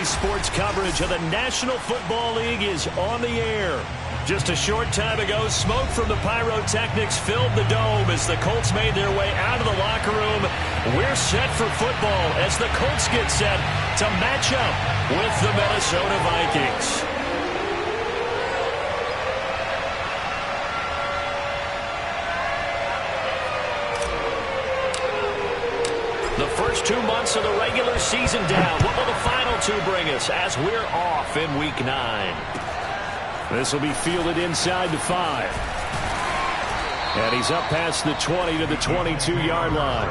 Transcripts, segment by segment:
Daily sports coverage of the National Football League is on the air. Just a short time ago, smoke from the pyrotechnics filled the dome as the Colts made their way out of the locker room. We're set for football as the Colts get set to match up with the Minnesota Vikings. The first 2 months of the regular season down. What will the final two bring us as we're off in Week 9? This will be fielded inside the 5. And he's up past the 20 to the 22-yard line.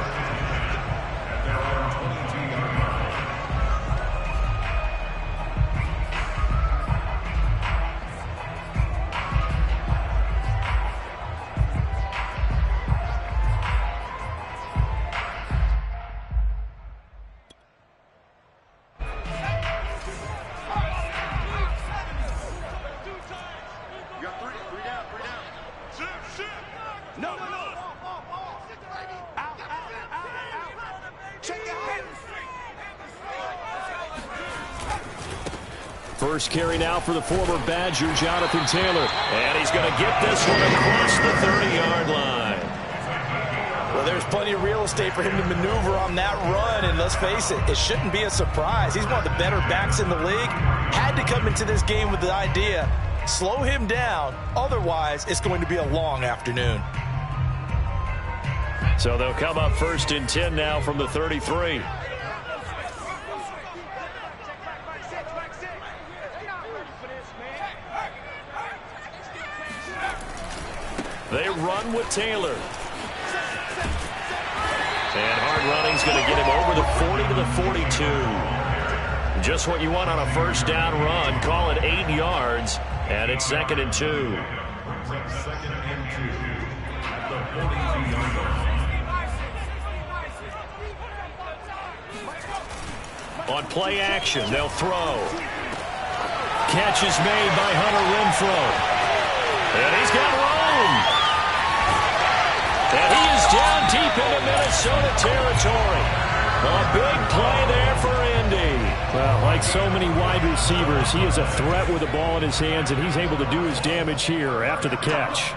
First carry now for the former Badger, Jonathan Taylor. And he's going to get this one across the 30-yard line. Well, there's plenty of real estate for him to maneuver on that run. And let's face it, it shouldn't be a surprise. He's one of the better backs in the league. Had to come into this game with the idea, slow him down. Otherwise, it's going to be a long afternoon. So they'll come up first and 10 now from the 33. They run with Taylor. And hard running's going to get him over the 40 to the 42. Just what you want on a first down run. Call it 8 yards. And it's 2nd and 2. On play action, they'll throw. Catch is made by Hunter Renfrow. And he's got room. And he is down deep into Minnesota territory. A big play there for Indy. Well, like so many wide receivers, he is a threat with the ball in his hands, and he's able to do his damage here after the catch.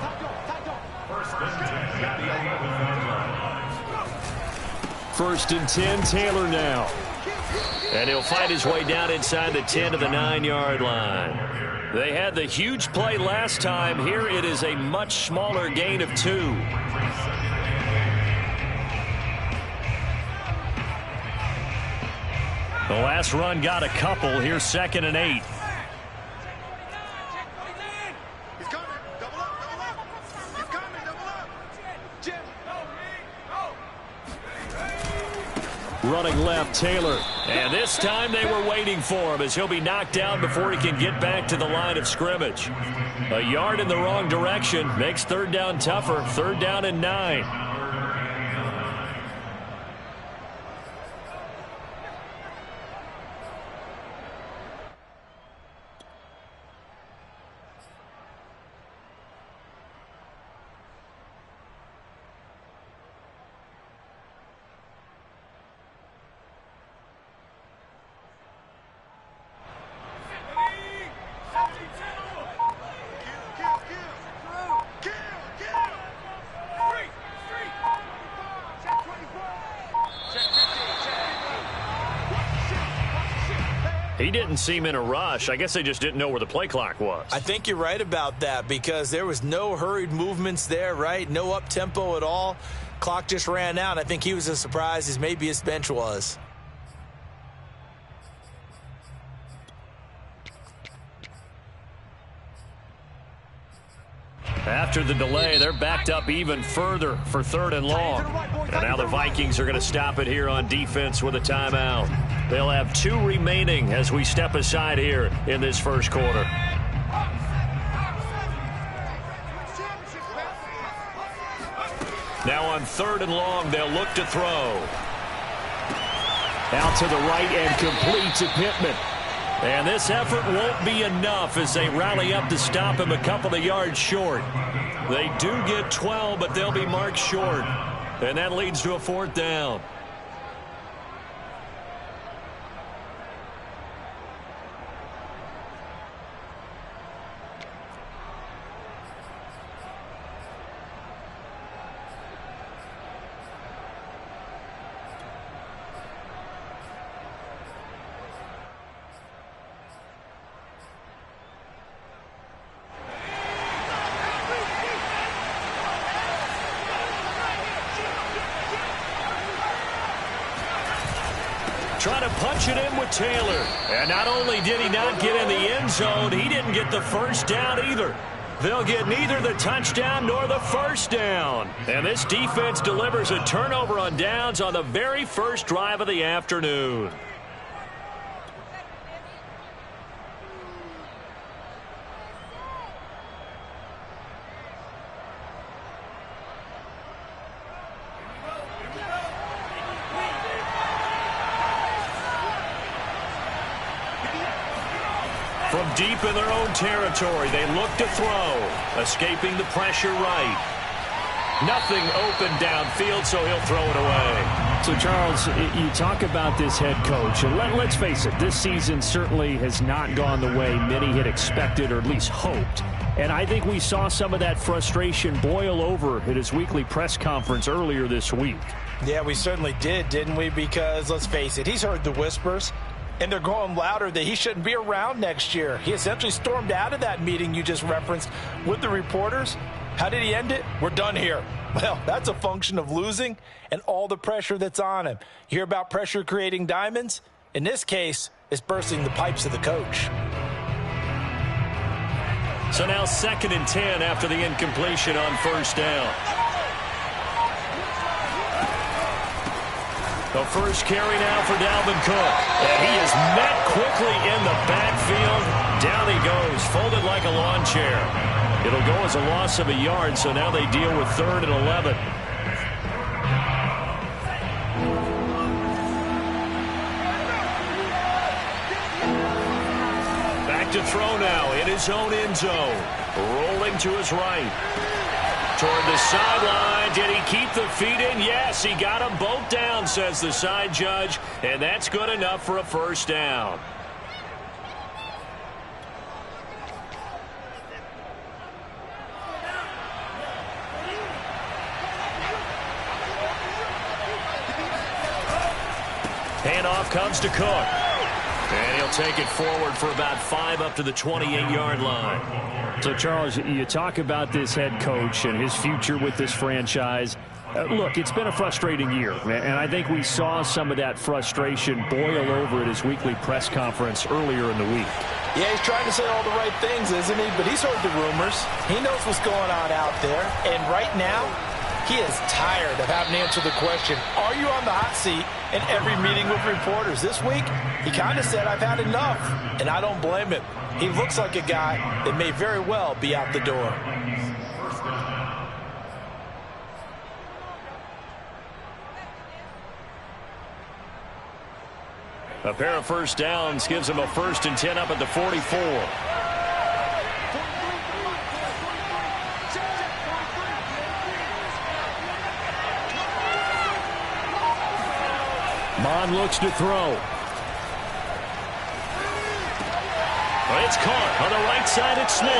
First and 10, Taylor now. And he'll fight his way down inside the 10 to the 9-yard line. They had the huge play last time. Here it is a much smaller gain of 2. The last run got a couple. Here's 2nd and 8. Running left, Taylor. And this time they were waiting for him as he'll be knocked down before he can get back to the line of scrimmage. A yard in the wrong direction makes third down tougher. 3rd down and 9. He didn't seem in a rush. I guess they just didn't know where the play clock was. I think you're right about that because there was no hurried movements there, right? No up-tempo at all. Clock just ran out. I think he was as surprised as maybe his bench was. After the delay, they're backed up even further for 3rd and long. And now the Vikings are going to stop it here on defense with a timeout. They'll have 2 remaining as we step aside here in this first quarter. Now on 3rd and long, they'll look to throw. Out to the right and complete to Pittman. And this effort won't be enough as they rally up to stop him a couple of yards short. They do get 12, but they'll be marked short. And that leads to a 4th down. try to punch it in with Taylor. And not only did he not get in the end zone, he didn't get the first down either. They'll get neither the touchdown nor the first down. And this defense delivers a turnover on downs on the very first drive of the afternoon. From deep in their own territory, they look to throw. Escaping the pressure right. Nothing open downfield, so he'll throw it away. So, Charles, you talk about this head coach, and let's face it, this season certainly has not gone the way many had expected or at least hoped. And I think we saw some of that frustration boil over at his weekly press conference earlier this week. Yeah, we certainly did, didn't we? Because, let's face it, he's heard the whispers. And they're going louder that he shouldn't be around next year. He essentially stormed out of that meeting you just referenced with the reporters. How did he end it? We're done here. Well, that's a function of losing and all the pressure that's on him. You hear about pressure creating diamonds? In this case, it's bursting the pipes of the coach. So now 2nd and 10 after the incompletion on first down. The first carry now for Dalvin Cook. And he is met quickly in the backfield. Down he goes, folded like a lawn chair. It'll go as a loss of a yard, so now they deal with 3rd and 11. Back to throw now in his own end zone. Rolling to his right. Toward the sideline. Did he keep the feet in? Yes, he got them both down, says the side judge. And that's good enough for a first down. Handoff comes to Cook. And he'll take it forward for about 5 up to the 28-yard line. So, Charles, you talk about this head coach and his future with this franchise. Look, it's been a frustrating year, and I think we saw some of that frustration boil over at his weekly press conference earlier in the week. Yeah, he's trying to say all the right things, isn't he? But he's heard the rumors. He knows what's going on out there. And right now, he is tired of having to answer the question, are you on the hot seat in every meeting with reporters? This week, he kind of said, I've had enough. And I don't blame him. He looks like a guy that may very well be out the door. A pair of first downs gives him a 1st and 10 up at the 44. Mond looks to throw. It's caught on the right side. It's Smith.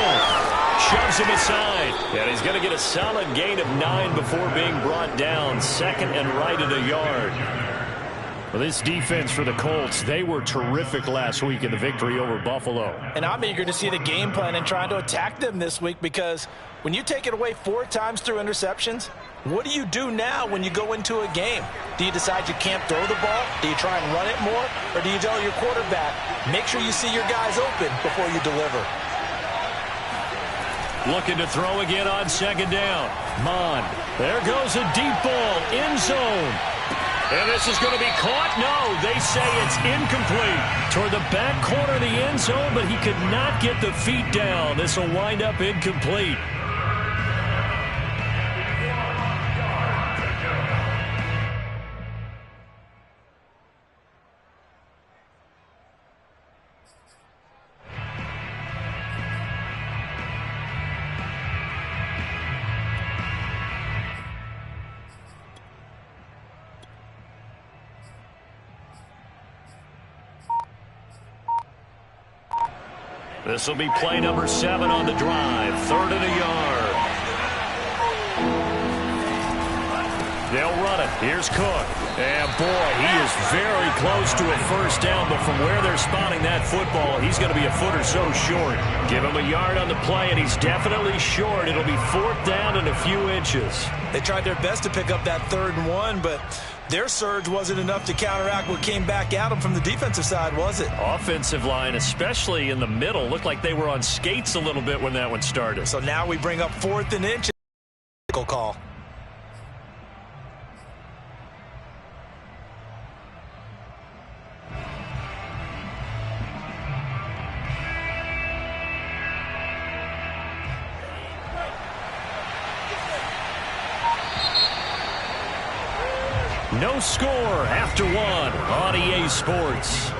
Shoves him aside. And he's going to get a solid gain of 9 before being brought down. 2nd and right at a yard. Well, this defense for the Colts, they were terrific last week in the victory over Buffalo. And I'm eager to see the game plan and trying to attack them this week, because when you take it away 4 times through interceptions, what do you do now when you go into a game? Do you decide you can't throw the ball? Do you try and run it more? Or do you tell your quarterback, make sure you see your guys open before you deliver? Looking to throw again on 2nd down. Mond. There goes a deep ball. End zone. And this is going to be caught? No, they say it's incomplete. Toward the back corner of the end zone, but he could not get the feet down. This will wind up incomplete. This will be play number 7 on the drive. 3rd and a yard. They'll run it. Here's Cook. And, boy, he is very close to a first down, but from where they're spotting that football, he's going to be a foot or so short. Give him a yard on the play, and he's definitely short. It'll be 4th down and a few inches. They tried their best to pick up that 3rd and 1, but their surge wasn't enough to counteract what came back at them from the defensive side, was it? Offensive line, especially in the middle, looked like they were on skates a little bit when that one started. So now we bring up 4th and inches. Call. No score after 1 on EA Sports.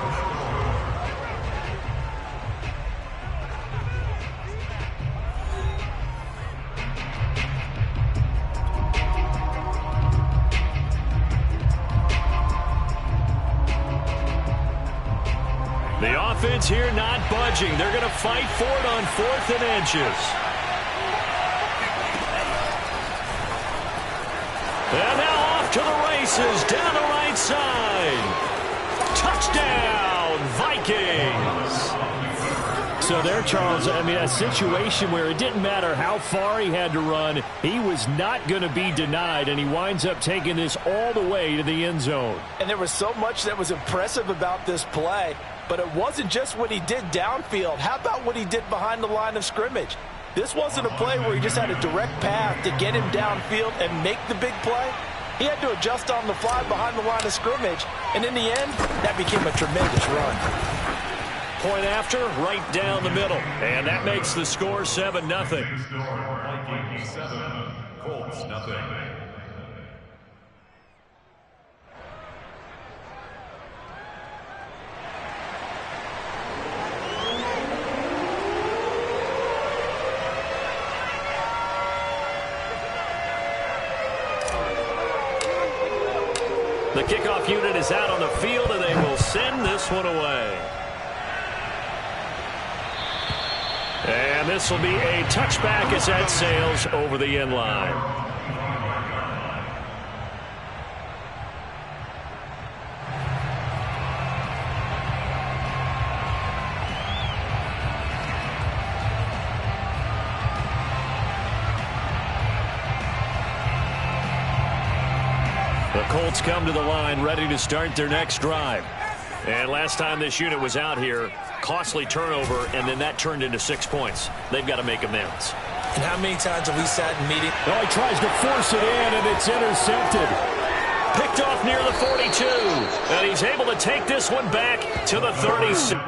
The offense here not budging. They're going to fight for it on 4th and inches. And now off to the races down the right side. Touchdown, Vikings. So there, Charles, I mean, a situation where it didn't matter how far he had to run, he was not going to be denied, and he winds up taking this all the way to the end zone. And there was so much that was impressive about this play, but it wasn't just what he did downfield. How about what he did behind the line of scrimmage? This wasn't a play where he just had a direct path to get him downfield and make the big play. He had to adjust on the fly behind the line of scrimmage, and in the end, that became a tremendous run. Point after, right down the middle, and that makes the score 7-0. Vikings 7, Colts 0. The kickoff unit is out on the field, and they will send this one away. And this will be a touchback as that sails over the end line. The Colts come to the line ready to start their next drive. And last time this unit was out here, costly turnover, and then that turned into 6 points. They've got to make amends. And how many times have we sat in meeting? Oh, he tries to force it in, and it's intercepted. Picked off near the 42. And he's able to take this one back to the 36.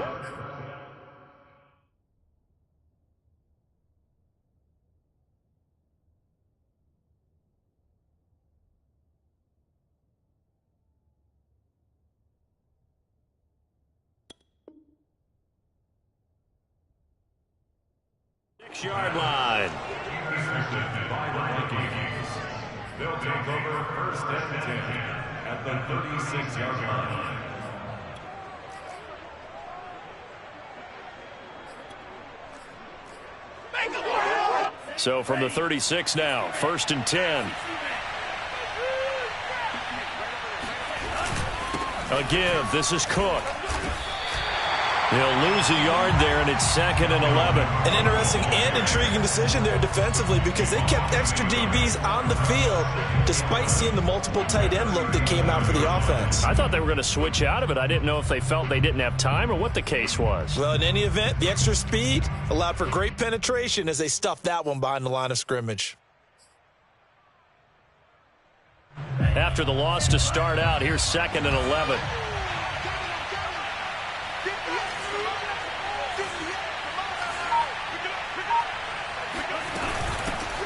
Yard line. They'll take over 1st and 10 at the 36-yard line. So from the 36 now, 1st and 10. A give. This is Cook. He'll lose a yard there, and it's 2nd and 11. An interesting and intriguing decision there defensively because they kept extra DBs on the field despite seeing the multiple tight end look that came out for the offense. I thought they were going to switch out of it. I didn't know if they felt they didn't have time or what the case was. Well, in any event, the extra speed allowed for great penetration as they stuffed that one behind the line of scrimmage. After the loss to start out, here's 2nd and 11.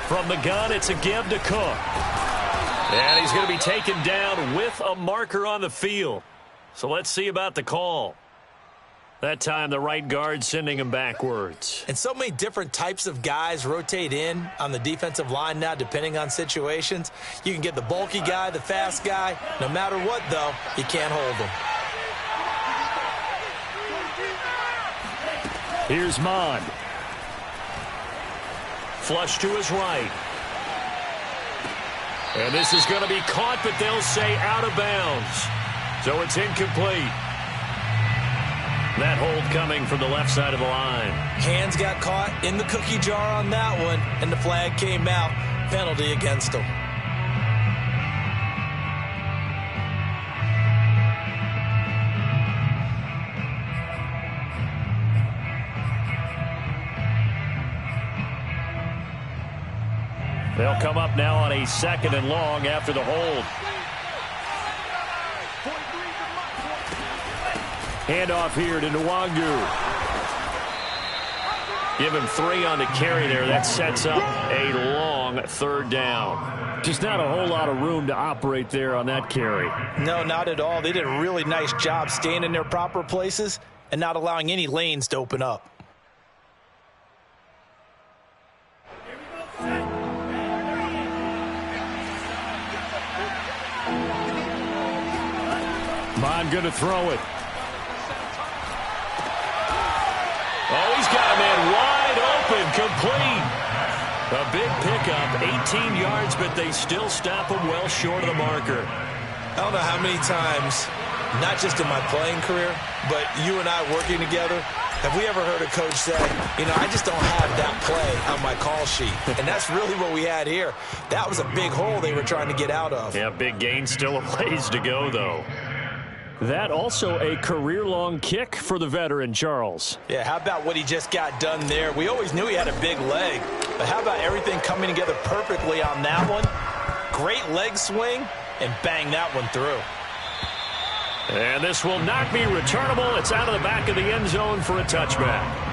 From the gun, it's a give to Cook. And he's going to be taken down with a marker on the field. So let's see about the call. That time, the right guard sending him backwards. And so many different types of guys rotate in on the defensive line now, depending on situations. You can get the bulky guy, the fast guy. No matter what, though, you can't hold them. Here's Mond. Flush to his right. And this is going to be caught, but they'll say out of bounds. So it's incomplete. That hold coming from the left side of the line. Hands got caught in the cookie jar on that one, and the flag came out. Penalty against them. They'll come up now on a 2nd and long after the hold. Handoff here to Nwangu. Give him 3 on the carry there. That sets up a long 3rd down. Just not a whole lot of room to operate there on that carry. No, not at all. They did a really nice job staying in their proper places and not allowing any lanes to open up. Bond going to throw it. Oh, he's got a man wide open, complete. A big pickup, 18 yards, but they still stop him well short of the marker. I don't know how many times, not just in my playing career, but you and I working together, have we ever heard a coach say, you know, I just don't have that play on my call sheet. And that's really what we had here. That was a big hole they were trying to get out of. Yeah, big gain, still a ways to go, though. That also a career-long kick for the veteran, Charles. Yeah, how about what he just got done there? We always knew he had a big leg, but how about everything coming together perfectly on that one? Great leg swing, and bang that one through. And this will not be returnable. It's out of the back of the end zone for a touchback.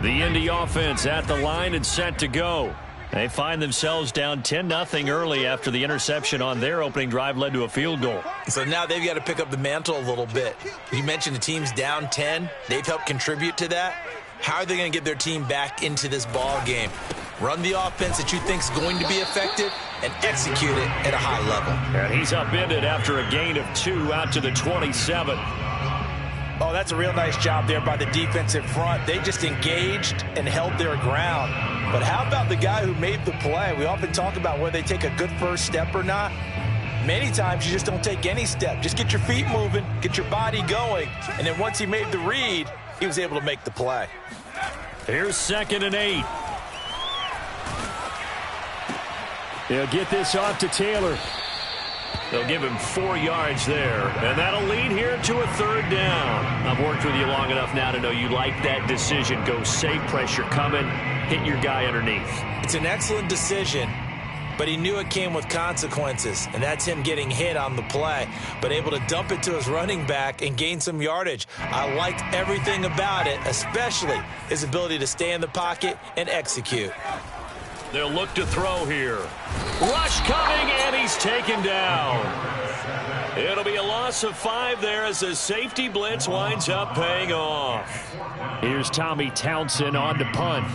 The Indy offense at the line and set to go. They find themselves down 10-0 early after the interception on their opening drive led to a field goal. So now they've got to pick up the mantle a little bit. You mentioned the team's down 10. They've helped contribute to that. How are they going to get their team back into this ball game? Run the offense that you think is going to be effective and execute it at a high level. And he's upended after a gain of 2 out to the 27. Oh, that's a real nice job there by the defensive front. They just engaged and held their ground. But how about the guy who made the play? We often talk about whether they take a good first step or not. Many times you just don't take any step. Just get your feet moving, get your body going, and then once he made the read, he was able to make the play. Here's 2nd and 8. They'll get this off to Taylor. They'll give him 4 yards there, and that'll lead here to a 3rd down. I've worked with you long enough now to know you like that decision. Go safe, pressure coming, hit your guy underneath. It's an excellent decision, but he knew it came with consequences, and that's him getting hit on the play, but able to dump it to his running back and gain some yardage. I liked everything about it, especially his ability to stay in the pocket and execute. They'll look to throw here. Rush coming, and he's taken down. It'll be a loss of 5 there as the safety blitz winds up paying off. Here's Tommy Townsend on to punt.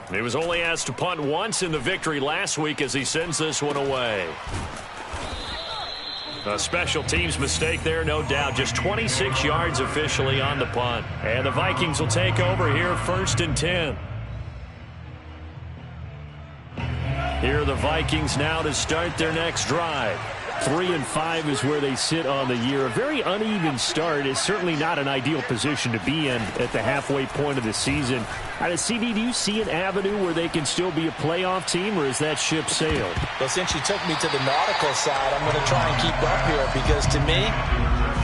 He was only asked to punt once in the victory last week as he sends this one away. A special teams mistake there, no doubt. Just 26 yards officially on the punt. And the Vikings will take over here, 1st and 10. Here are the Vikings now to start their next drive. 3-5 is where they sit on the year. A very uneven start is certainly not an ideal position to be in at the halfway point of the season. CD, do you see an avenue where they can still be a playoff team, or is that ship sailed? Well, since you took me to the nautical side, I'm going to try and keep up here because to me,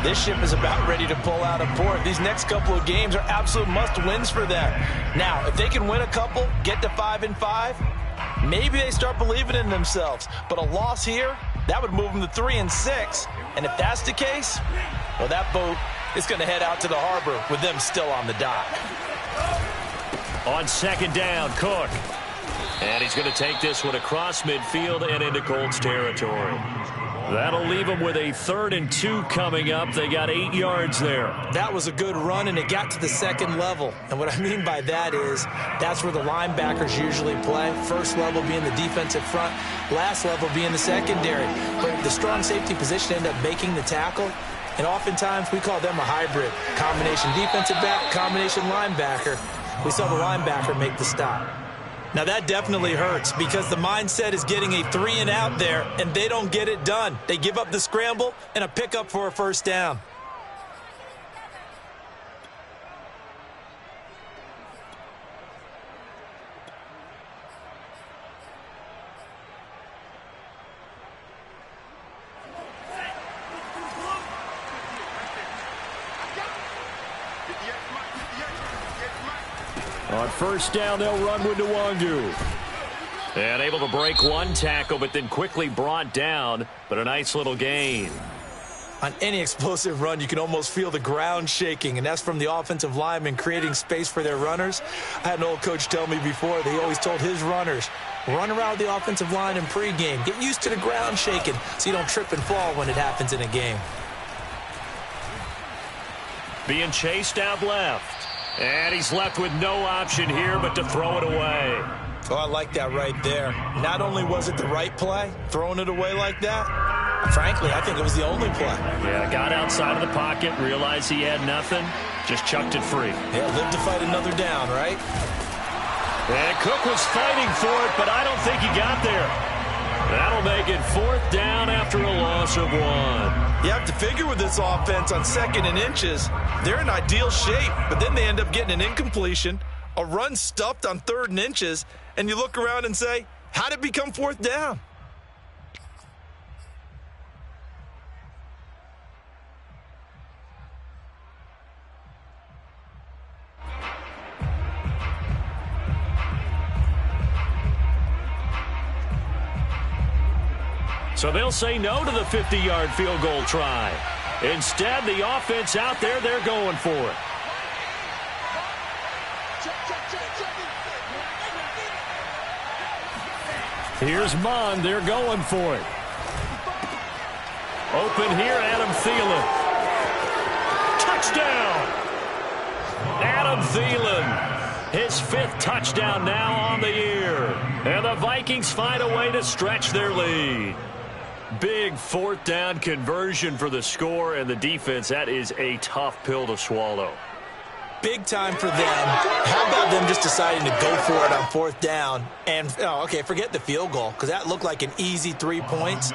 this ship is about ready to pull out of port. These next couple of games are absolute must-wins for them. Now, if they can win a couple, get to 5-5, maybe they start believing in themselves. But a loss here, that would move them to 3-6. And if that's the case, well, that boat is going to head out to the harbor with them still on the dock. On 2nd down, Cook. And he's going to take this one across midfield and into Colts territory. That'll leave them with a 3rd and 2 coming up. They got 8 yards there. That was a good run, and it got to the 2nd level. And what I mean by that is that's where the linebackers usually play. First level being the defensive front, last level being the secondary. But if the strong safety position ended up making the tackle, And oftentimes we call them a hybrid. Combination defensive back, combination linebacker. We saw the linebacker make the stop. Now that definitely hurts because the mindset is getting a 3-and-out there, and they don't get it done. They give up the scramble and a pickup for a first down. On first down, they'll run with Nwangu. And able to break one tackle, but then quickly brought down. But a nice little gain. On any explosive run, you can almost feel the ground shaking, and that's from the offensive linemen creating space for their runners. I had an old coach tell me before, he always told his runners, run around the offensive line in pregame. Get used to the ground shaking so you don't trip and fall when it happens in a game. Being chased out left. And he's left with no option here but to throw it away. Oh, I like that right there. Not only was it the right play, throwing it away like that, frankly, I think it was the only play. Yeah, got outside of the pocket, realized he had nothing, just chucked it free. Yeah, live to fight another down, right? And Cook was fighting for it, but I don't think he got there. That'll make it 4th down after a loss of 1. You have to figure with this offense on 2nd and inches, they're in ideal shape, but then they end up getting an incompletion, a run stuffed on 3rd and inches, and you look around and say, how did it become 4th down? So they'll say no to the 50-yard field goal try. Instead, the offense out there, they're going for it. Here's Mond. They're going for it. Open here, Adam Thielen. Touchdown! Adam Thielen. His 5th touchdown now on the year. And the Vikings find a way to stretch their lead. Big 4th down conversion for the score, and the defense, that is a tough pill to swallow. Big time for them. How about them just deciding to go for it on 4th down? And, forget the field goal, because that looked like an easy 3 points.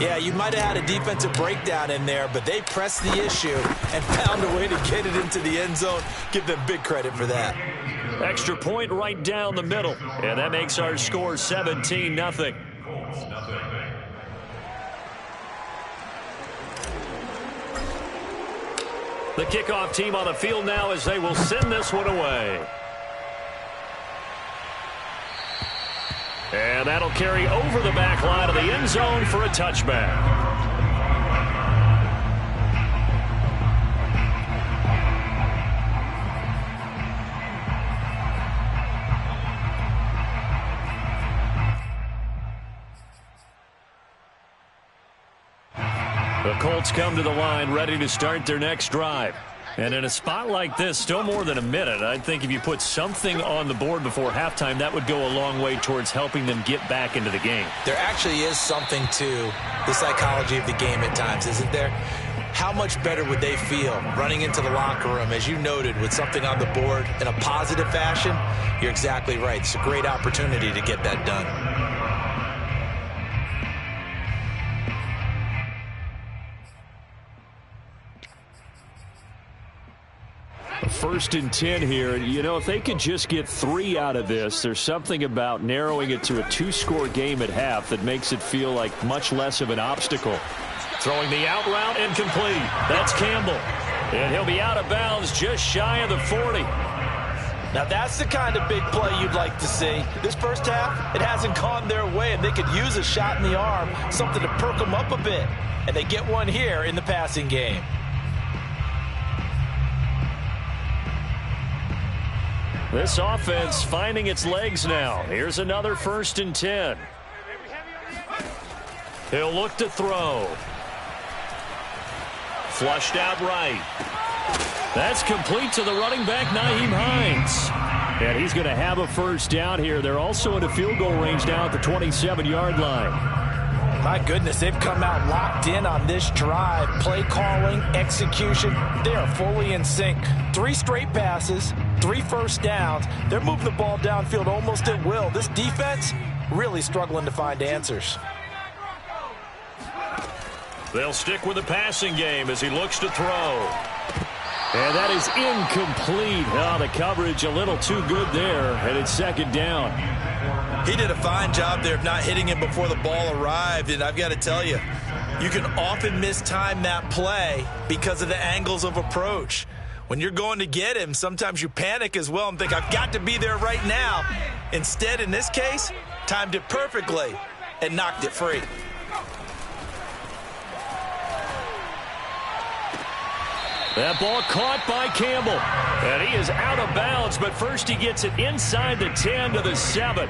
Yeah, you might have had a defensive breakdown in there, but they pressed the issue and found a way to get it into the end zone. Give them big credit for that. Extra point right down the middle, and that makes our score 17-0. The kickoff team on the field now as they will send this one away. And that'll carry over the back line of the end zone for a touchback. The Colts come to the line ready to start their next drive. And in a spot like this, still more than a minute, I think if you put something on the board before halftime, that would go a long way towards helping them get back into the game. There actually is something to the psychology of the game at times, isn't there? How much better would they feel running into the locker room, as you noted, with something on the board in a positive fashion? You're exactly right. It's a great opportunity to get that done. 1st and 10 here. You know, if they could just get 3 out of this, there's something about narrowing it to a 2-score game at half that makes it feel like much less of an obstacle. Throwing the out route incomplete. That's Campbell. And he'll be out of bounds just shy of the 40. Now that's the kind of big play you'd like to see. This first half, it hasn't gone their way, and they could use a shot in the arm, something to perk them up a bit. And they get one here in the passing game. This offense finding its legs now. Here's another 1st and 10. He'll look to throw. Flushed out right. That's complete to the running back, Nyheim Hines. And he's going to have a 1st down here. They're also into field goal range now at the 27-yard line. My goodness, they've come out locked in on this drive. Play calling, execution, they are fully in sync. 3 straight passes, 3 first downs. They're moving the ball downfield almost at will. This defense really struggling to find answers. They'll stick with the passing game as he looks to throw. And that is incomplete. Oh, the coverage a little too good there, and it's second down. He did a fine job there of not hitting him before the ball arrived, and I've got to tell you, you can often mistime that play because of the angles of approach. When you're going to get him, sometimes you panic as well and think, I've got to be there right now. Instead, in this case, timed it perfectly and knocked it free. That ball caught by Campbell. And he is out of bounds, but first he gets it inside the 10 to the 7.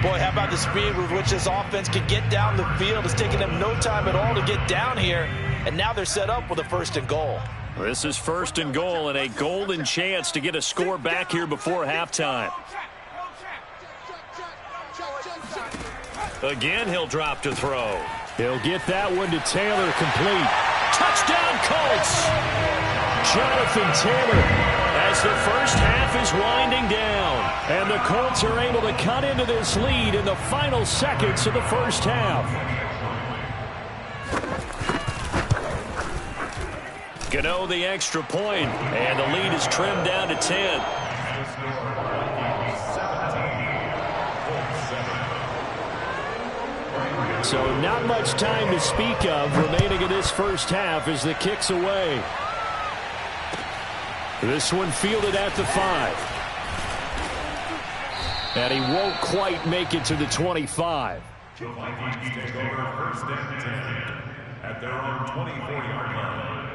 Boy, how about the speed with which this offense could get down the field? It's taken them no time at all to get down here, and now they're set up with a 1st and goal. This is 1st and goal and a golden chance to get a score back here before halftime. Again, he'll drop to throw. He'll get that one to Taylor, complete. Touchdown, Colts! Jonathan Taylor as the first half is winding down. And the Colts are able to cut into this lead in the final seconds of the first half. Gano the extra point, and the lead is trimmed down to 10. So not much time to speak of remaining in this first half as the kick's away. This one fielded at the 5. And he won't quite make it to the 25. The Vikings take over 1st and 10 at their own 24-yard line.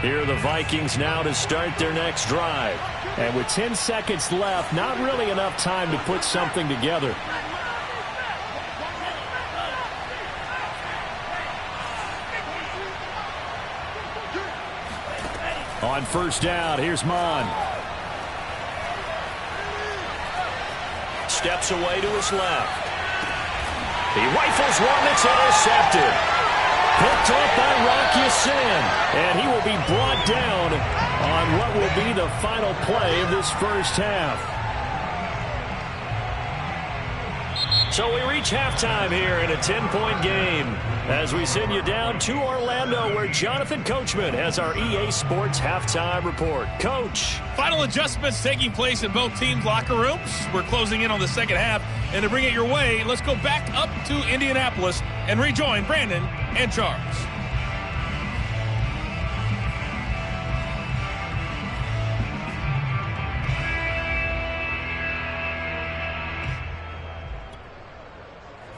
Here are the Vikings now to start their next drive. And with 10 seconds left, not really enough time to put something together. On 1st down, here's Mon. Steps away to his left. He rifles one that's intercepted. Picked up by Rock Ya-Sin. And he will be brought down on what will be the final play of this first half. So we reach halftime here in a 10-point game as we send you down to Orlando where Jonathan Coachman has our EA Sports halftime report. Coach. Final adjustments taking place in both teams' locker rooms. We're closing in on the second half. And to bring it your way, let's go back up to Indianapolis and rejoin Brandon and Charles.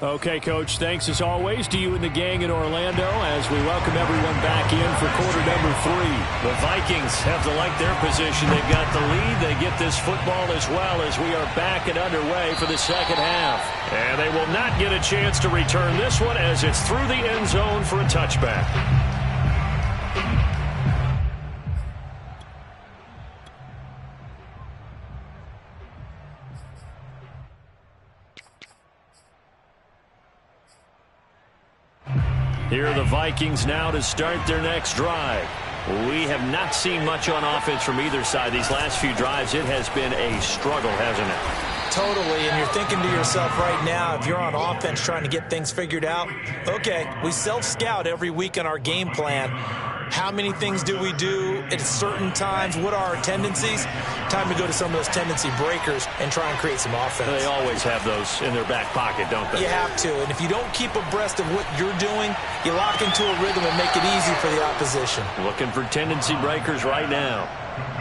Okay, Coach, thanks as always to you and the gang in Orlando as we welcome everyone back in for quarter number 3. The Vikings have to like their position. They've got the lead. They get this football as well as we are back and underway for the second half. And they will not get a chance to return this one as it's through the end zone for a touchback. Here are the Vikings now to start their next drive. We have not seen much on offense from either side. These last few drives, it has been a struggle, hasn't it? Totally, and you're thinking to yourself right now, if you're on offense trying to get things figured out, okay, we self-scout every week in our game plan. How many things do we do at certain times? What are our tendencies? Time to go to some of those tendency breakers and try and create some offense. They always have those in their back pocket, don't they? You have to, and if you don't keep abreast of what you're doing, you lock into a rhythm and make it easy for the opposition. Looking for tendency breakers right now.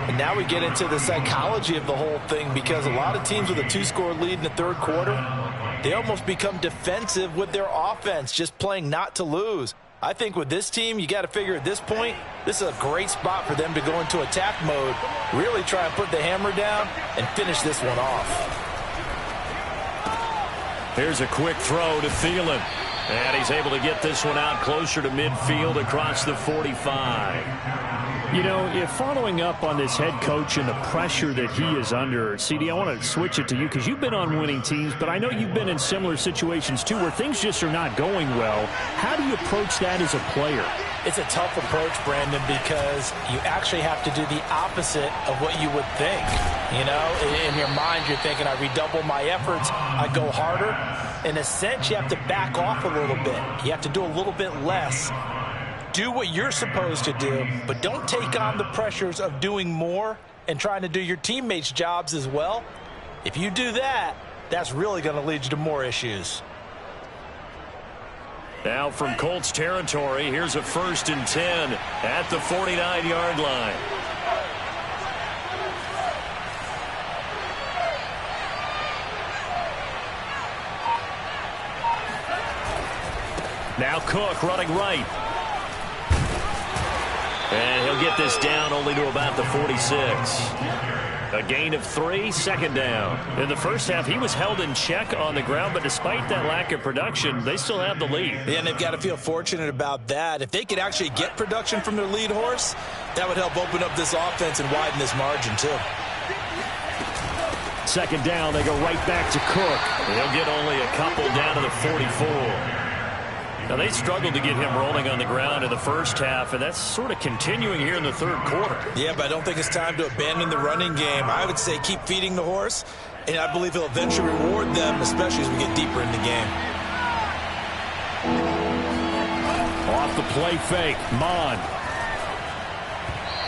And now we get into the psychology of the whole thing because a lot of teams with a 2-score lead in the third quarter, they almost become defensive with their offense, just playing not to lose. I think with this team, you got to figure at this point, this is a great spot for them to go into attack mode, really try and put the hammer down and finish this one off. Here's a quick throw to Thielen. And he's able to get this one out closer to midfield across the 45. You know, if following up on this head coach and the pressure that he is under, CD, I want to switch it to you because you've been on winning teams, but I know you've been in similar situations too where things just are not going well. How do you approach that as a player? It's a tough approach, Brandon, because you actually have to do the opposite of what you would think. You know, in your mind, you're thinking, I redouble my efforts, I go harder. In a sense, you have to back off a little bit. You have to do a little bit less. Do what you're supposed to do, but don't take on the pressures of doing more and trying to do your teammates' jobs as well. If you do that, that's really going to lead you to more issues. Now from Colts territory, here's a 1st and 10 at the 49-yard line. Now Cook running right. And he'll get this down only to about the 46. A gain of 3, 2nd down. In the first half, he was held in check on the ground, but despite that lack of production, they still have the lead. Yeah, and they've got to feel fortunate about that. If they could actually get production from their lead horse, that would help open up this offense and widen this margin, too. 2nd down, they go right back to Cook. He'll get only a couple down to the 44. Now, they struggled to get him rolling on the ground in the first half, and that's sort of continuing here in the 3rd quarter. Yeah, but I don't think it's time to abandon the running game. I would say keep feeding the horse, and I believe he'll eventually reward them, especially as we get deeper in the game. Off the play fake, Mond.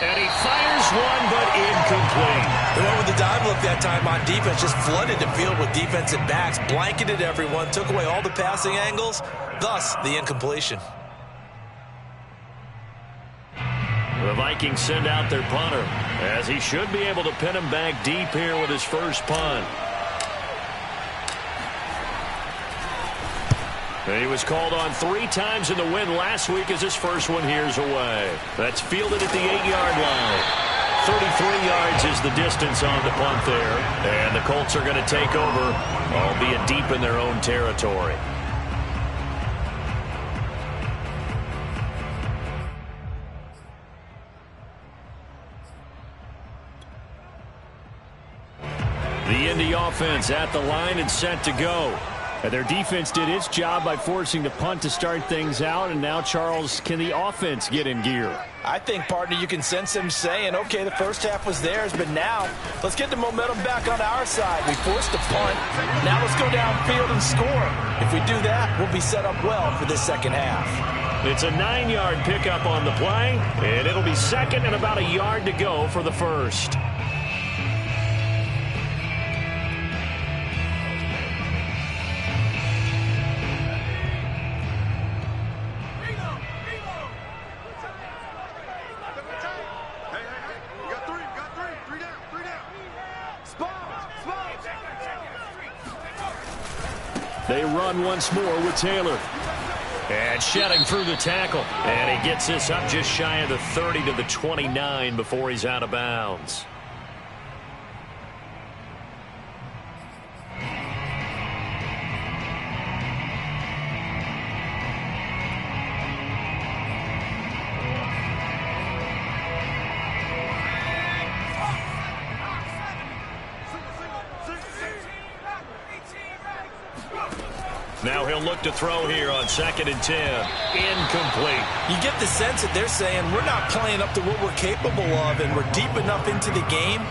And he fires one, but incomplete. They went with the dive look that time on defense, just flooded the field with defensive backs, blanketed everyone, took away all the passing angles, thus the incompletion. The Vikings send out their punter, as he should be able to pin him back deep here with his first punt. He was called on 3 times in the win last week as his first one here's away. That's fielded at the 8-yard line. 33 yards is the distance on the punt there. And the Colts are going to take over, albeit deep in their own territory. The Indy offense at the line and set to go. And their defense did its job by forcing the punt to start things out. And now, Charles, can the offense get in gear? I think, partner, you can sense them saying, okay, the first half was theirs, but now let's get the momentum back on our side. We forced the punt. Now let's go downfield and score. If we do that, we'll be set up well for this second half. It's a 9-yard pickup on the play, and it'll be 2nd and about a yard to go for the first. They run once more with Taylor. And shedding through the tackle. And he gets this up just shy of the 30 to the 29 before he's out of bounds. Now he'll look to throw here on 2nd and 10. Incomplete. You get the sense that they're saying we're not playing up to what we're capable of, and we're deep enough into the game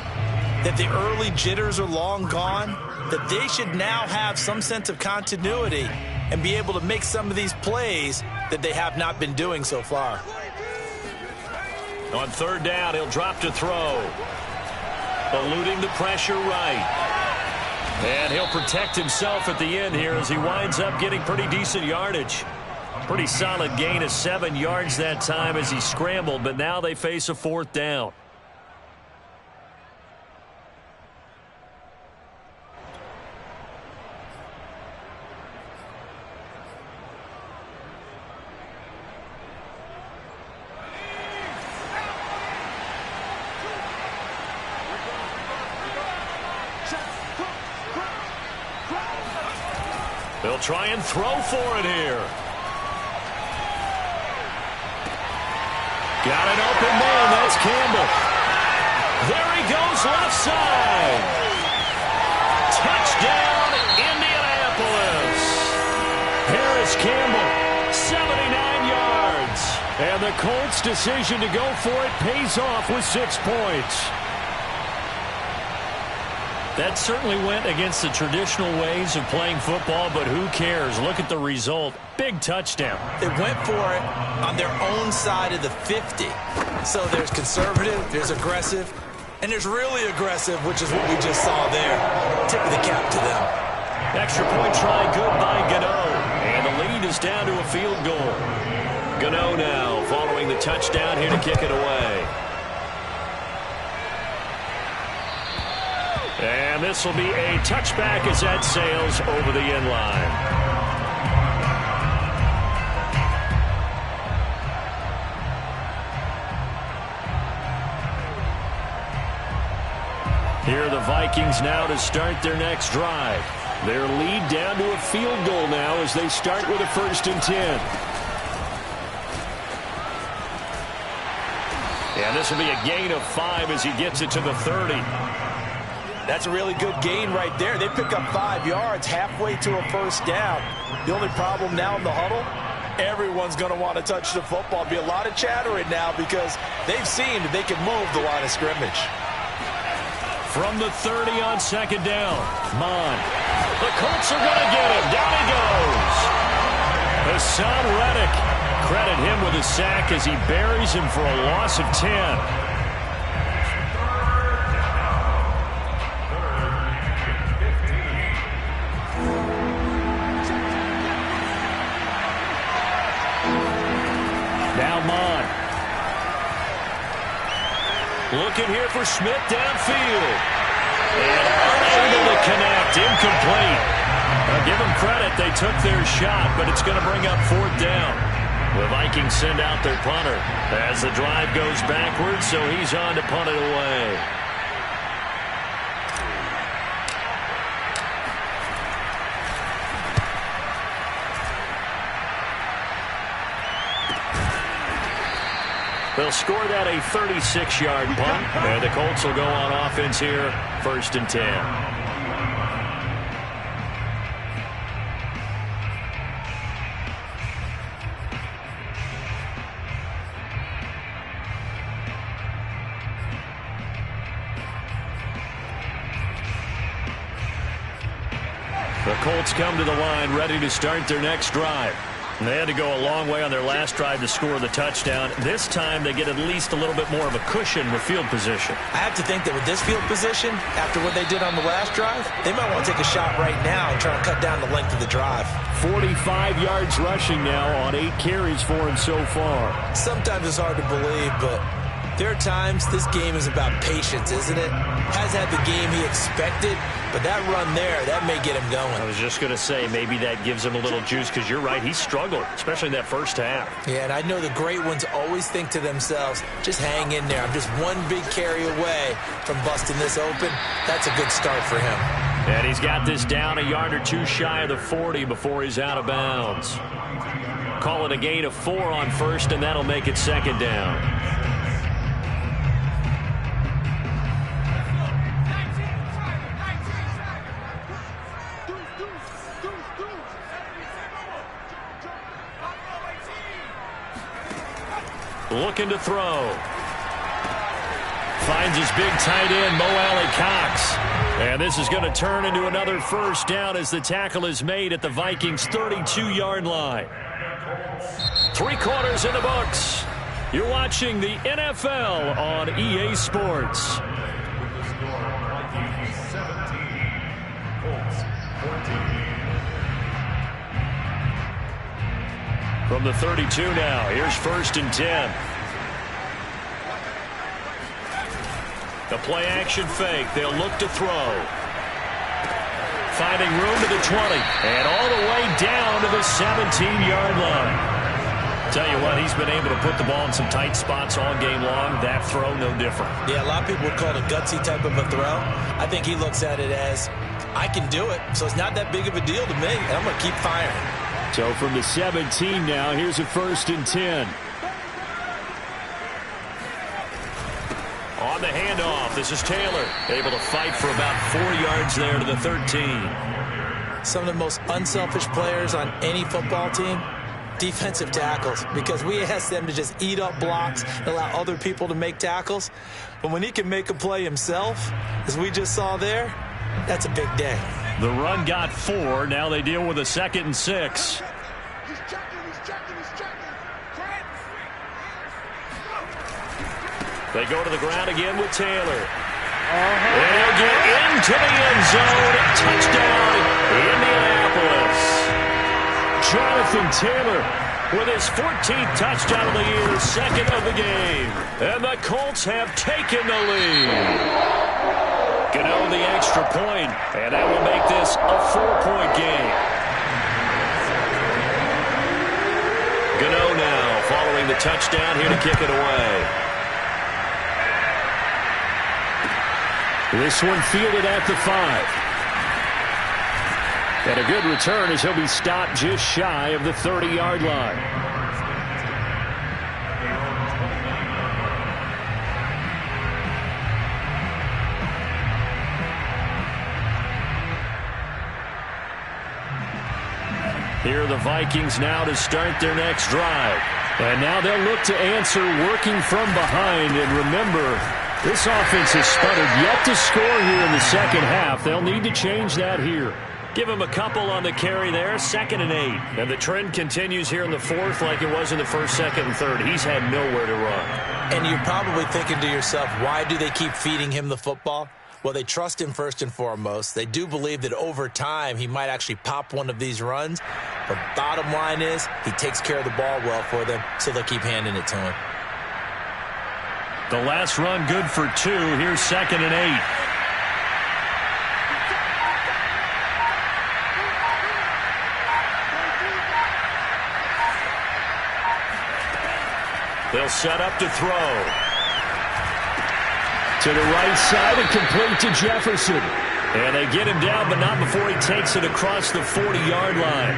that the early jitters are long gone, that they should now have some sense of continuity and be able to make some of these plays that they have not been doing so far. On 3rd down, he'll drop to throw. Eluding the pressure right. And he'll protect himself at the end here as he winds up getting pretty decent yardage. Pretty solid gain of 7 yards that time as he scrambled, but now they face a 4th down. They'll try and throw for it here. Got an open man. That's Campbell. There he goes left side. Touchdown, Indianapolis. Harris Campbell, 79 yards. And the Colts' decision to go for it pays off with 6 points. That certainly went against the traditional ways of playing football, but who cares? Look at the result. Big touchdown. They went for it on their own side of the 50. So there's conservative, there's aggressive, and there's really aggressive, which is what we just saw there. Tip of the cap to them. Extra point try good by Gano. And the lead is down to a field goal. Gano now following the touchdown here to kick it away. And this will be a touchback as that sails over the end line. Here are the Vikings now to start their next drive. Their lead down to a field goal now as they start with a 1st and 10. And this will be a gain of 5 as he gets it to the 30. That's a really good gain right there. They pick up 5 yards halfway to a 1st down. The only problem now in the huddle, everyone's going to want to touch the football. Be a lot of chattering now because they've seen that they can move the line of scrimmage. From the 30 on 2nd down, Mon. The Colts are going to get him. Down he goes. Hassan Reddick. Credit him with a sack as he buries him for a loss of 10. Looking here for Smith downfield. And unable to connect. Incomplete. I'll give them credit. They took their shot, but it's going to bring up 4th down. The Vikings send out their punter as the drive goes backwards, so he's on to punt it away. They'll score that a 36-yard punt, and the Colts will go on offense here, 1st and 10. The Colts come to the line, ready to start their next drive. They had to go a long way on their last drive to score the touchdown. This time they get at least a little bit more of a cushion with field position. I have to think that with this field position, after what they did on the last drive, they might want to take a shot right now and try to cut down the length of the drive. 45 yards rushing now on 8 carries for him so far. Sometimes it's hard to believe, but there are times this game is about patience, isn't it? Has had the game he expected, but that run there, that may get him going. I was just going to say, maybe that gives him a little juice, because you're right, he struggled, especially in that first half. Yeah, and I know the great ones always think to themselves, just hang in there. I'm just one big carry away from busting this open. That's a good start for him. And he's got this down a yard or 2 shy of the 40 before he's out of bounds. Call it a gain of 4 on 1st, and that'll make it 2nd down. Looking to throw. Finds his big tight end, Mo Alley-Cox. And this is going to turn into another 1st down as the tackle is made at the Vikings' 32-yard line. 3 quarters in the books. You're watching the NFL on EA Sports. From the 32 now, here's 1st and 10. The play action fake. They'll look to throw. Finding room to the 20. And all the way down to the 17-yard line. Tell you what, he's been able to put the ball in some tight spots all game long. That throw, no different. Yeah, a lot of people would call it a gutsy type of a throw. I think he looks at it as I can do it, so it's not that big of a deal to me, and I'm going to keep firing. So from the 17 now, here's a 1st and 10. On the handoff, this is Taylor, able to fight for about 4 yards there to the 13. Some of the most unselfish players on any football team, defensive tackles, because we ask them to just eat up blocks and allow other people to make tackles. But when he can make a play himself, as we just saw there, that's a big day. The run got 4. Now they deal with a 2nd and 6. They go to the ground again with Taylor. And he'll get into the end zone. Touchdown, Indianapolis. Jonathan Taylor with his 14th touchdown of the year, 2nd of the game. And the Colts have taken the lead. Gano the extra point, and that will make this a 4-point game. Gano now following the touchdown, here to kick it away. This one fielded at the 5. And a good return as he'll be stopped just shy of the 30-yard line. Here are the Vikings now to start their next drive. And now they'll look to answer working from behind. And remember, this offense has sputtered yet to score here in the second half. They'll need to change that here. Give him a couple on the carry there, 2nd and 8. And the trend continues here in the 4th like it was in the 1st, 2nd, and 3rd. He's had nowhere to run. And you're probably thinking to yourself, why do they keep feeding him the football? Well, they trust him first and foremost. They do believe that over time he might actually pop one of these runs. But bottom line is he takes care of the ball well for them, so they'll keep handing it to him. The last run good for 2. Here's 2nd and 8. They'll set up to throw. To the right side and complete to Jefferson. And they get him down, but not before he takes it across the 40-yard line.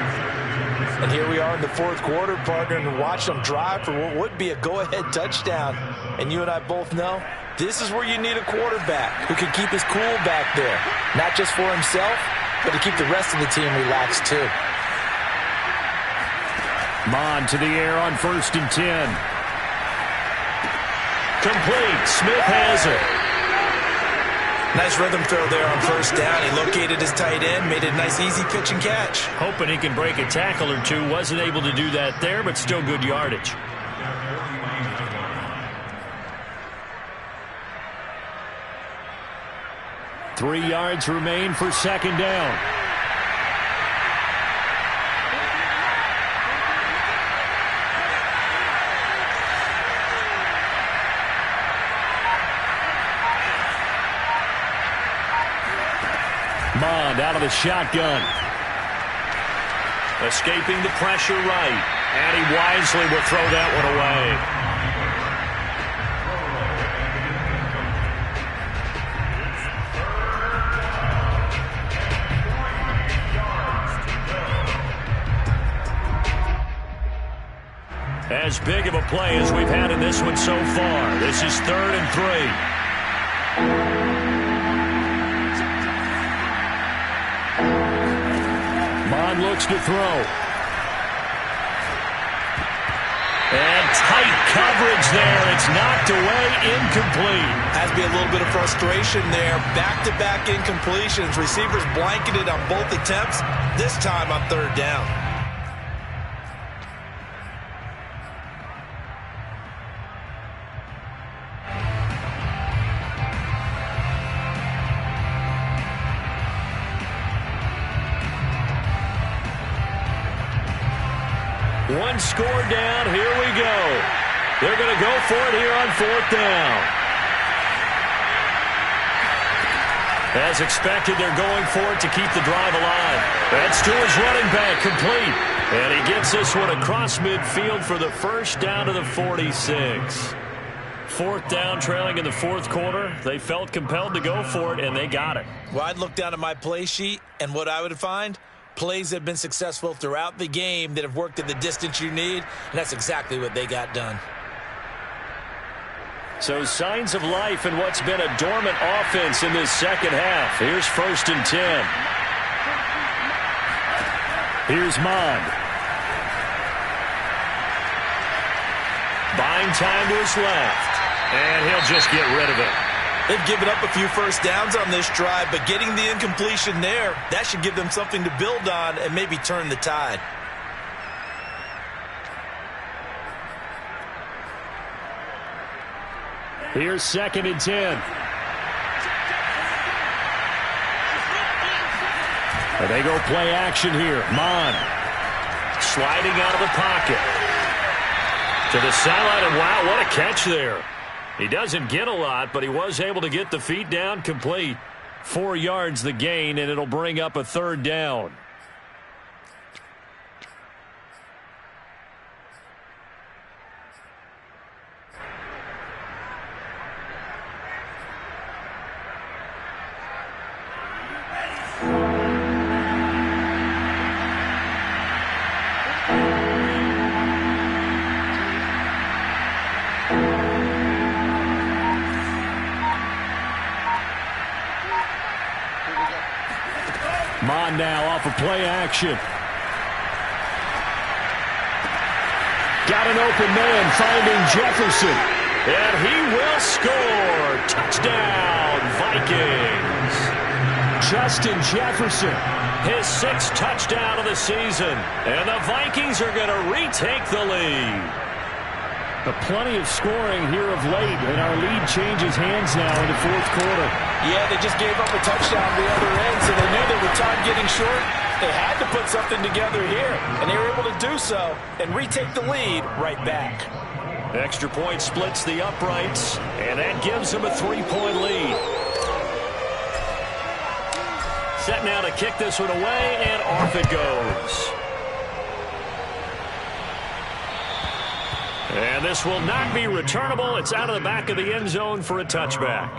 And here we are in the 4th quarter, partner, and watch them drive for what would be a go-ahead touchdown. And you and I both know this is where you need a quarterback who can keep his cool back there. Not just for himself, but to keep the rest of the team relaxed too. Mond to the air on 1st and 10. Complete. Smith has it. Nice rhythm throw there on 1st down. He located his tight end, made it a nice easy pitch and catch. Hoping he can break a tackle or two. Wasn't able to do that there, but still good yardage. Three yards remain for 2nd down. Mond out of the shotgun. Escaping the pressure right. And he wisely will throw that one away. As big of a play as we've had in this one so far. This is 3rd and 3. Mond looks to throw. And tight coverage there. It's knocked away, incomplete. Has to be a little bit of frustration there. Back-to-back incompletions. Receivers blanketed on both attempts. This time on 3rd down. One score down. Here we go. They're going to go for it here on 4th down. As expected, they're going for it to keep the drive alive. That's to his running back, complete. And he gets this one across midfield for the 1st down to the 46. 4th down, trailing in the 4th quarter. They felt compelled to go for it, and they got it. Well, I'd look down at my play sheet, and what I would find, plays that have been successful throughout the game that have worked at the distance you need, and that's exactly what they got done. So signs of life in what's been a dormant offense in this second half. Here's 1st and 10. Here's Mond. Buying time to his left. And he'll just get rid of it. They've given up a few first downs on this drive, but getting the incompletion there, that should give them something to build on and maybe turn the tide. Here's 2nd and 10. And they go play action here. Mond sliding out of the pocket to the sideline, and wow, what a catch there. He doesn't get a lot, but he was able to get the feet down complete. 4 yards the gain, and it'll bring up a 3rd down. Mond now off of play action. Got an open man finding Jefferson. And he will score. Touchdown, Vikings. Justin Jefferson. His 6th touchdown of the season. And the Vikings are going to retake the lead. But plenty of scoring here of late, and our lead changes hands now in the 4th quarter. Yeah, they just gave up a touchdown the other end, so they knew that with time getting short, they had to put something together here, and they were able to do so and retake the lead right back. Extra point splits the uprights, and that gives them a 3-point lead. Set now to kick this one away, and off it goes. And this will not be returnable. It's out of the back of the end zone for a touchback.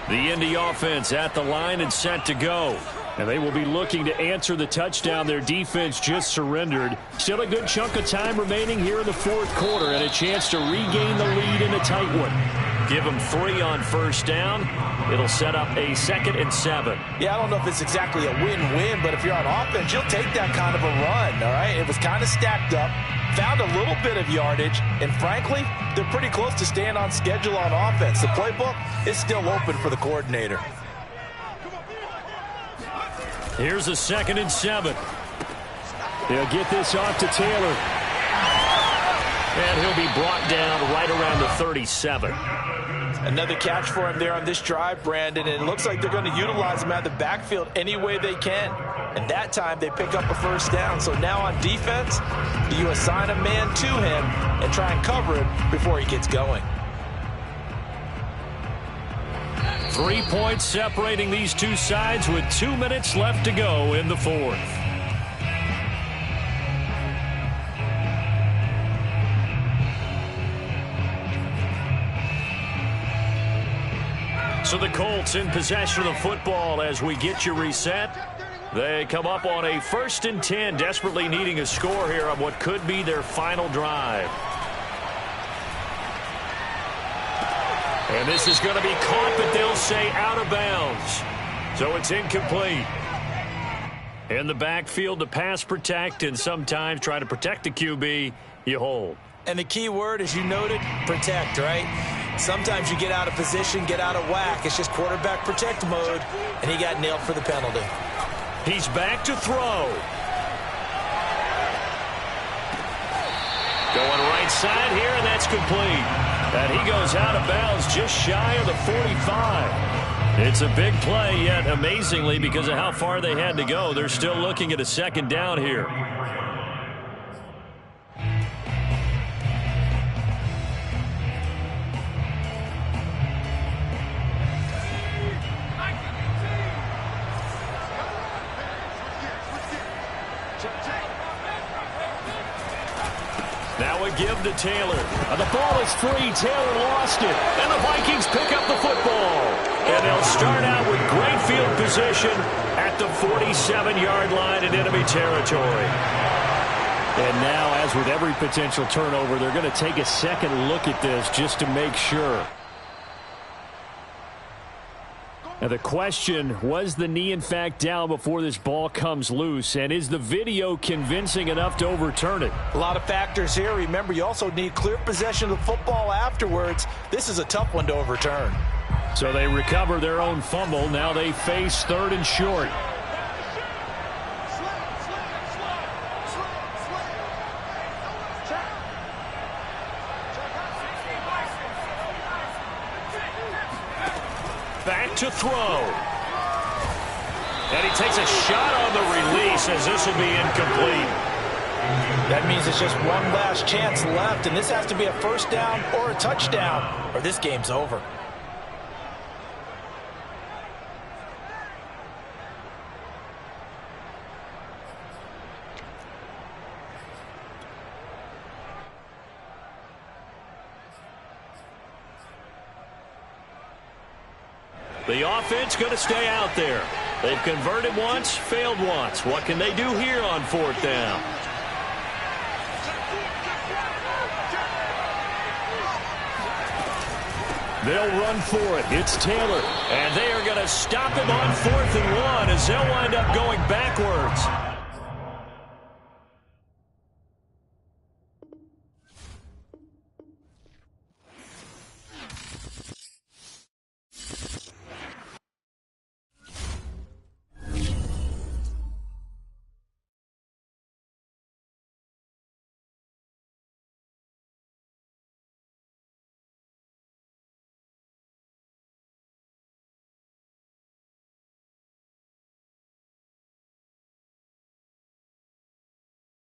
The Indy offense at the line and set to go. And they will be looking to answer the touchdown their defense just surrendered. Still a good chunk of time remaining here in the 4th quarter and a chance to regain the lead in a tight one. Give them 3 on 1st down. It'll set up a 2nd and 7. Yeah, I don't know if it's exactly a win-win, but if you're on offense, you'll take that kind of a run, all right? It was kind of stacked up, found a little bit of yardage, and frankly, they're pretty close to staying on schedule on offense. The playbook is still open for the coordinator. Here's a 2nd and 7. They'll get this off to Taylor. And he'll be brought down right around the 37. Another catch for him there on this drive, Brandon, and it looks like they're going to utilize him out of the backfield any way they can. And that time they pick up a 1st down. So now on defense, do you assign a man to him and try and cover him before he gets going? 3 points separating these two sides with 2 minutes left to go in the 4th. So the Colts in possession of the football as we get you reset. They come up on a 1st and 10, desperately needing a score here on what could be their final drive. And this is going to be caught, but they'll say out of bounds. So it's incomplete. In the backfield to pass protect, and sometimes try to protect the QB, you hold. And the key word, as you noted, protect, right? Sometimes you get out of position, get out of whack. It's just quarterback protect mode, and he got nailed for the penalty. He's back to throw. Going right side here, and that's complete. And he goes out of bounds just shy of the 45. It's a big play, yet amazingly, because of how far they had to go, they're still looking at a second down here. Now a give to Taylor. The ball is free. Taylor lost it. And the Vikings pick up the football. And they'll start out with great field position at the 47-yard line in enemy territory. And now, as with every potential turnover, they're going to take a second look at this just to make sure. Now the question, was the knee in fact down before this ball comes loose? And is the video convincing enough to overturn it? A lot of factors here. Remember, you also need clear possession of the football afterwards. This is a tough one to overturn. So they recover their own fumble. Now they face 3rd and short. Back to throw. And he takes a shot on the release as this will be incomplete. That means it's just one last chance left, and this has to be a first down or a touchdown, or this game's over. The offense going to stay out there. They've converted once, failed once. What can they do here on 4th down? They'll run for it. It's Taylor. And they are going to stop him on 4th and 1 as they'll wind up going backwards.